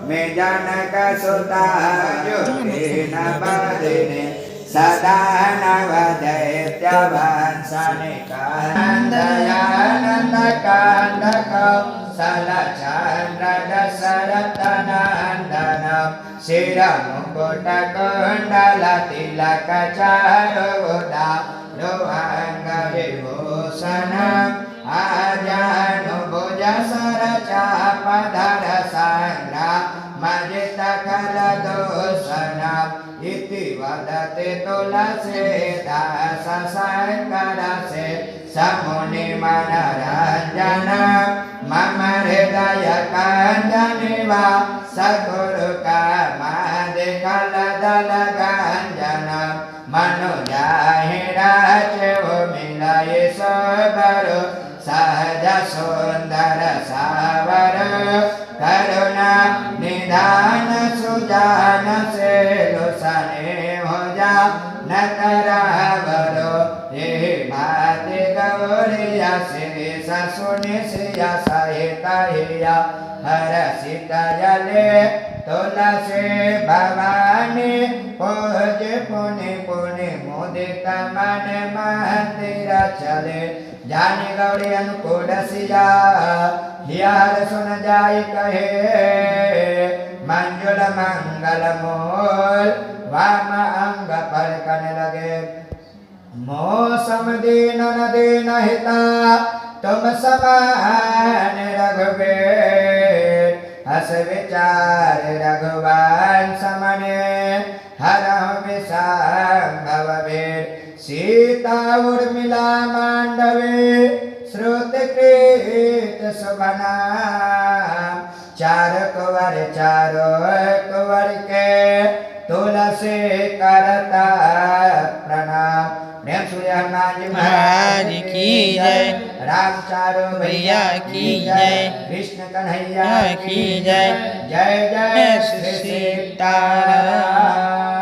में जनक सुता योगेन बलिने सदा नवदैत्यवंशनिकान्दयानन्दकान्दकं सलचन्द्रदशरथनन्दनं शिरमुकुटकुण्डलतिलकचारुबुधा लोहाङ्गविभूषणम् आजानुभुजसरचापधरसान्द्रा मजितकलदूषणम् इति वदति तुलसीदासशङ्करसे समुनिमनरञ्जनम् मम हृदयकाञ्जनिव सगुरुकामादिकलदलगञ्जनम् मनुजाहिराचो मिलय सोबरु सहज सुंदर सावर करुणा निधान सुजान से लुसने हो जा न करावरो ये भाति गौरिया श्री ससुनि सिया सहित हिया हर सीता जले तुलसी भवानी पूज पुनि पुनि मुदित मन मंदिर चले जानी गौरी अनुकूल सिया हियार सुन जाय कहे मंजुल मंगल मूल वाम अंग पर कन लगे मौसम दीन न दीन हिता तुम समान रघुवीर हस विचार रघुवान समने हरहु विषाम्भव वीर सीता उर्मिला मांडवी श्रुतकृत सुबना चार कुंवर चारो कुंवर के तुलसी करता प्रणाम। प्रेम सूर्य हनुमान जी महाराज की जय। राम चारो भैया की जय। कृष्ण कन्हैया की जय। जय जय श्री सीताराम।